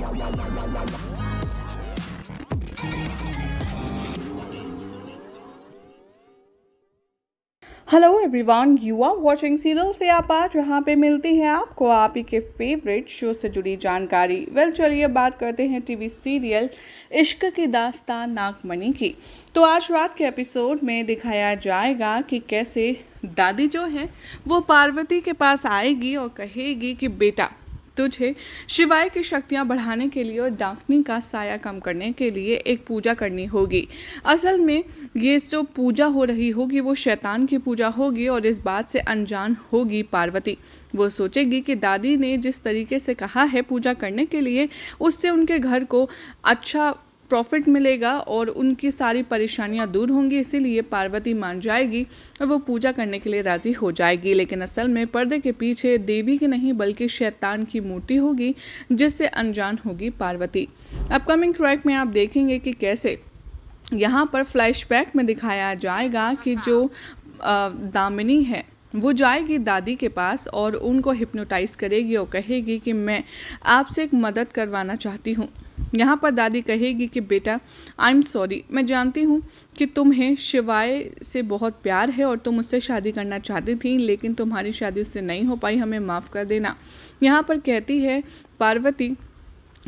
Hello everyone, you are watching serial से आपा, जहाँ पे मिलती है आपको आप ही के फेवरेट शो से जुड़ी जानकारी। चलिए बात करते हैं टीवी सीरियल इश्क की दास्तान नागमणि की। तो आज रात के एपिसोड में दिखाया जाएगा कि कैसे दादी जो है वो पार्वती के पास आएगी और कहेगी कि बेटा, तुझे शिवाय की शक्तियां बढ़ाने के लिए और डांकनी का साया कम करने के लिए एक पूजा करनी होगी। असल में ये जो पूजा हो रही होगी वो शैतान की पूजा होगी और इस बात से अनजान होगी पार्वती। वो सोचेगी कि दादी ने जिस तरीके से कहा है पूजा करने के लिए, उससे उनके घर को अच्छा प्रॉफिट मिलेगा और उनकी सारी परेशानियां दूर होंगी, इसीलिए पार्वती मान जाएगी और वो पूजा करने के लिए राज़ी हो जाएगी। लेकिन असल में पर्दे के पीछे देवी की नहीं बल्कि शैतान की मूर्ति होगी, जिससे अनजान होगी पार्वती। अपकमिंग ट्रैक में आप देखेंगे कि कैसे यहाँ पर फ्लैशबैक में दिखाया जाएगा कि जो दामिनी है वो जाएगी दादी के पास और उनको हिप्नोटाइज करेगी और कहेगी कि मैं आपसे एक मदद करवाना चाहती हूँ। यहाँ पर दादी कहेगी कि बेटा, आई एम सॉरी, मैं जानती हूँ कि तुम्हें शिवाय से बहुत प्यार है और तुम उससे शादी करना चाहती थी, लेकिन तुम्हारी शादी उससे नहीं हो पाई, हमें माफ़ कर देना। यहाँ पर कहती है पार्वती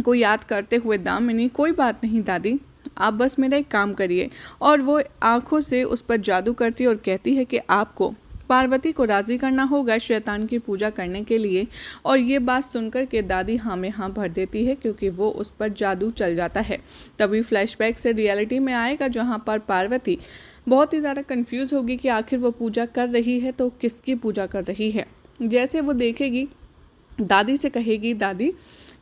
को याद करते हुए दामिनी, कोई बात नहीं दादी, आप बस मेरा एक काम करिए। और वो आंखों से उस पर जादू करती है और कहती है कि आपको पार्वती को राज़ी करना होगा शैतान की पूजा करने के लिए। और ये बात सुनकर के दादी हाँ में हाँ भर देती है, क्योंकि वो उस पर जादू चल जाता है। तभी फ्लैशबैक से रियलिटी में आएगा, जहाँ पर पार्वती बहुत ही ज़्यादा कंफ्यूज होगी कि आखिर वो पूजा कर रही है तो किसकी पूजा कर रही है। जैसे वो देखेगी, दादी से कहेगी, दादी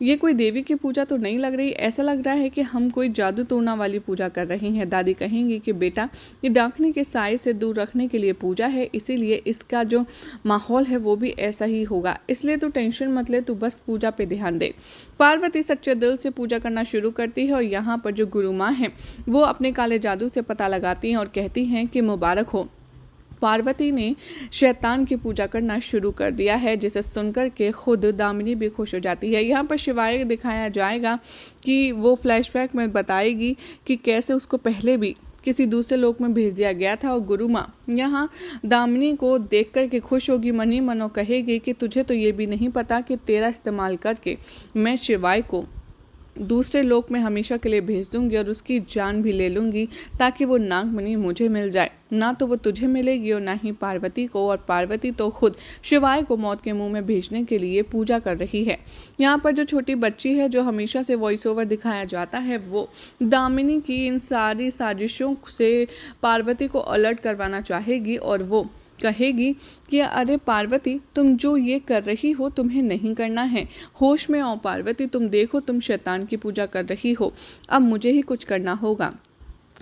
ये कोई देवी की पूजा तो नहीं लग रही, ऐसा लग रहा है कि हम कोई जादू टोना वाली पूजा कर रही हैं। दादी कहेंगी कि बेटा, ये डांकनी के साए से दूर रखने के लिए पूजा है, इसीलिए इसका जो माहौल है वो भी ऐसा ही होगा, इसलिए तू टेंशन मत ले, तू बस पूजा पे ध्यान दे। पार्वती सच्चे दिल से पूजा करना शुरू करती है और यहाँ पर जो गुरु माँ हैं वो अपने काले जादू से पता लगाती हैं और कहती हैं कि मुबारक हो, पार्वती ने शैतान की पूजा करना शुरू कर दिया है, जिसे सुनकर के खुद दामिनी भी खुश हो जाती है। यहाँ पर शिवाय दिखाया जाएगा कि वो फ्लैशबैक में बताएगी कि कैसे उसको पहले भी किसी दूसरे लोक में भेज दिया गया था और गुरु माँ यहाँ दामिनी को देख कर के खुश होगी, मन ही मन कहेगी कि तुझे तो ये भी नहीं पता कि तेरा इस्तेमाल करके मैं शिवाय को दूसरे लोक में हमेशा के लिए भेज दूंगी और उसकी जान भी ले लूंगी, ताकि वो नागमणि मुझे मिल जाए, ना तो वो तुझे मिलेगी और ना ही पार्वती को। और पार्वती तो खुद शिवाय को मौत के मुंह में भेजने के लिए पूजा कर रही है। यहाँ पर जो छोटी बच्ची है, जो हमेशा से वॉइस ओवर दिखाया जाता है, वो दामिनी की इन सारी साजिशों से पार्वती को अलर्ट करवाना चाहेगी और वो कहेगी कि अरे पार्वती, तुम जो ये कर रही हो तुम्हें नहीं करना है, होश में आओ पार्वती, तुम देखो तुम शैतान की पूजा कर रही हो, अब मुझे ही कुछ करना होगा।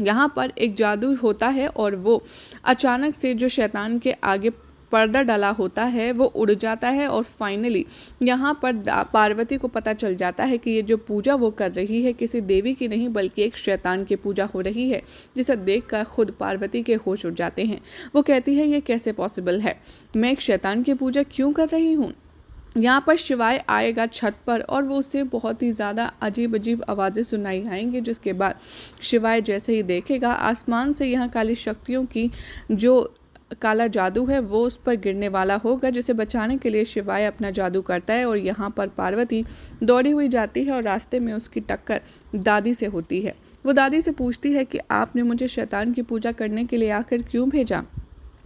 यहाँ पर एक जादू होता है और वो अचानक से जो शैतान के आगे पर्दा डाला होता है वो उड़ जाता है और फाइनली यहाँ पर पार्वती को पता चल जाता है कि ये जो पूजा वो कर रही है किसी देवी की नहीं बल्कि एक शैतान की पूजा हो रही है, जिसे देखकर खुद पार्वती के होश उड़ जाते हैं। वो कहती है, ये कैसे पॉसिबल है, मैं एक शैतान की पूजा क्यों कर रही हूँ। यहाँ पर शिवाय आएगा छत पर और वो उसे बहुत ही ज़्यादा अजीब अजीब आवाज़ें सुनाई आएंगी, जिसके बाद शिवाय जैसे ही देखेगा आसमान से यहाँ काली शक्तियों की जो काला जादू है वो उस पर गिरने वाला होगा, जिसे बचाने के लिए शिवाय अपना जादू करता है। और यहाँ पर पार्वती दौड़ी हुई जाती है और रास्ते में उसकी टक्कर दादी से होती है। वो दादी से पूछती है कि आपने मुझे शैतान की पूजा करने के लिए आखिर क्यों भेजा।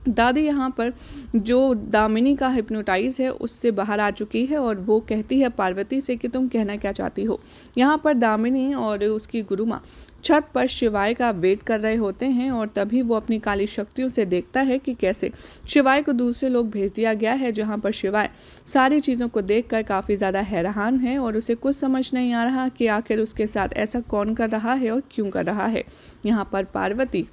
दादी यहाँ पर जो दामिनी का हिप्नोटाइज है उससे बाहर आ चुकी है और वो कहती है पार्वती से कि तुम कहना क्या चाहती हो। यहाँ पर दामिनी और उसकी गुरु माँ छत पर शिवाय का वेट कर रहे होते हैं और तभी वो अपनी काली शक्तियों से देखता है कि कैसे शिवाय को दूसरे लोग भेज दिया गया है, जहाँ पर शिवाय सारी चीज़ों को देखकर काफ़ी ज़्यादा हैरान है और उसे कुछ समझ नहीं आ रहा कि आखिर उसके साथ ऐसा कौन कर रहा है और क्यों कर रहा है। यहाँ पर पार्वती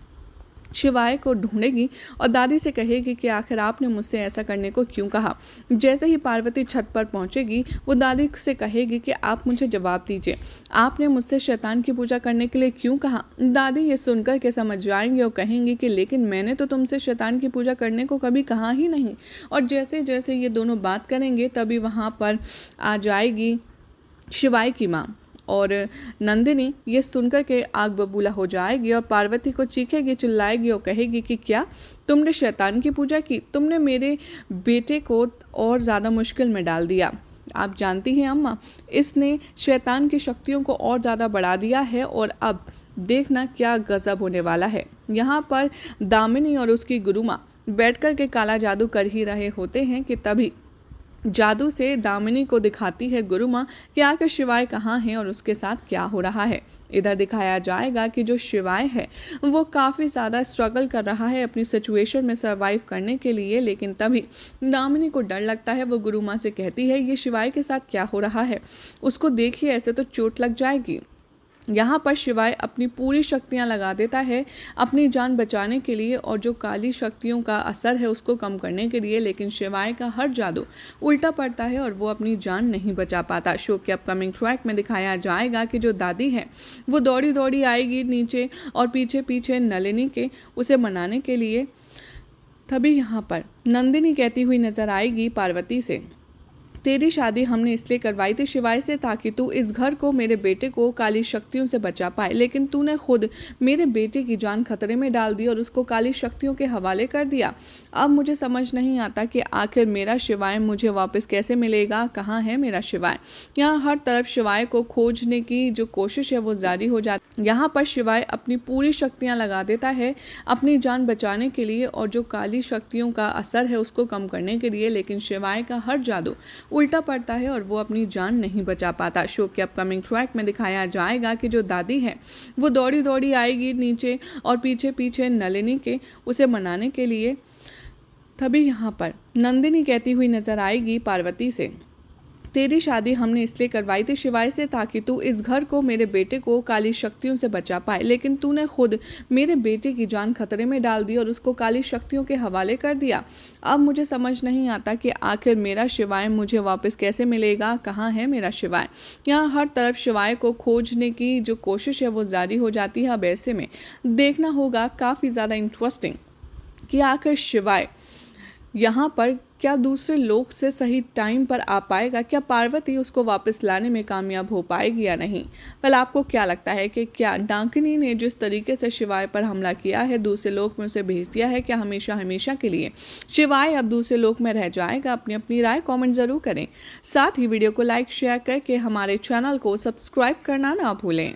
शिवाय को ढूंढेगी और दादी से कहेगी कि आखिर आपने मुझसे ऐसा करने को क्यों कहा। जैसे ही पार्वती छत पर पहुंचेगी वो दादी से कहेगी कि आप मुझे जवाब दीजिए, आपने मुझसे शैतान की पूजा करने के लिए क्यों कहा। दादी ये सुनकर के समझ जाएंगे और कहेंगी कि लेकिन मैंने तो तुमसे शैतान की पूजा करने को कभी कहा ही नहीं। और जैसे जैसे ये दोनों बात करेंगे तभी वहाँ पर आ जाएगी शिवाय की माँ और नंदिनी ये सुनकर के आग बबूला हो जाएगी और पार्वती को चीखेगी, चिल्लाएगी और कहेगी कि क्या तुमने शैतान की पूजा की, तुमने मेरे बेटे को और ज़्यादा मुश्किल में डाल दिया। आप जानती हैं अम्मा, इसने शैतान की शक्तियों को और ज़्यादा बढ़ा दिया है और अब देखना क्या गजब होने वाला है। यहाँ पर दामिनी और उसकी गुरुमा बैठकर के काला जादू कर ही रहे होते हैं कि तभी जादू से दामिनी को दिखाती है गुरुमा कि आखिर शिवाय कहाँ है और उसके साथ क्या हो रहा है। इधर दिखाया जाएगा कि जो शिवाय है वो काफ़ी ज़्यादा स्ट्रगल कर रहा है अपनी सिचुएशन में सरवाइव करने के लिए, लेकिन तभी दामिनी को डर लगता है। वो गुरुमा से कहती है ये शिवाय के साथ क्या हो रहा है, उसको देखिए ऐसे तो चोट लग जाएगी। यहाँ पर शिवाय अपनी पूरी शक्तियाँ लगा देता है अपनी जान बचाने के लिए और जो काली शक्तियों का असर है उसको कम करने के लिए, लेकिन शिवाय का हर जादू उल्टा पड़ता है और वो अपनी जान नहीं बचा पाता। शो के अपकमिंग ट्रैक में दिखाया जाएगा कि जो दादी है वो दौड़ी दौड़ी आएगी नीचे और पीछे पीछे नलिनी के उसे मनाने के लिए। तभी यहाँ पर नंदिनी कहती हुई नजर आएगी पार्वती से, तेरी शादी हमने इसलिए करवाई थी शिवाय से ताकि तू इस घर को, मेरे बेटे को काली शक्तियों से बचा पाए, लेकिन तूने खुद मेरे बेटे की जान खतरे में डाल दी और उसको काली शक्तियों के हवाले कर दिया। अब मुझे समझ नहीं आता कि आखिर मेरा शिवाय मुझे वापस कैसे मिलेगा, कहाँ है मेरा शिवाय। यहाँ हर तरफ शिवाय को खोजने की जो कोशिश है वो जारी हो जाती। यहाँ पर शिवाय अपनी पूरी शक्तियाँ लगा देता है अपनी जान बचाने के लिए और जो काली शक्तियों का असर है उसको कम करने के लिए, लेकिन शिवाय का हर जादू उल्टा पड़ता है और वो अपनी जान नहीं बचा पाता। शो के अपकमिंग ट्रैक में दिखाया जाएगा कि जो दादी है वो दौड़ी दौड़ी आएगी नीचे और पीछे पीछे नलिनी के उसे मनाने के लिए। तभी यहाँ पर नंदिनी कहती हुई नजर आएगी पार्वती से, तेरी शादी हमने इसलिए करवाई थी शिवाय से ताकि तू इस घर को, मेरे बेटे को काली शक्तियों से बचा पाए, लेकिन तूने खुद मेरे बेटे की जान खतरे में डाल दी और उसको काली शक्तियों के हवाले कर दिया। अब मुझे समझ नहीं आता कि आखिर मेरा शिवाय मुझे वापस कैसे मिलेगा, कहाँ है मेरा शिवाय। यहाँ हर तरफ शिवाय को खोजने की जो कोशिश है वो जारी हो जाती है। अब ऐसे में देखना होगा काफ़ी ज़्यादा इंटरेस्टिंग कि आखिर शिवाय यहाँ पर क्या दूसरे लोग से सही टाइम पर आ पाएगा, क्या पार्वती उसको वापस लाने में कामयाब हो पाएगी या नहीं। वेल, आपको क्या लगता है कि क्या डाकिनी ने जिस तरीके से शिवाय पर हमला किया है, दूसरे लोक में उसे भेज दिया है, क्या हमेशा हमेशा के लिए शिवाय अब दूसरे लोक में रह जाएगा? अपनी अपनी राय कॉमेंट ज़रूर करें। साथ ही वीडियो को लाइक शेयर करके हमारे चैनल को सब्सक्राइब करना ना भूलें।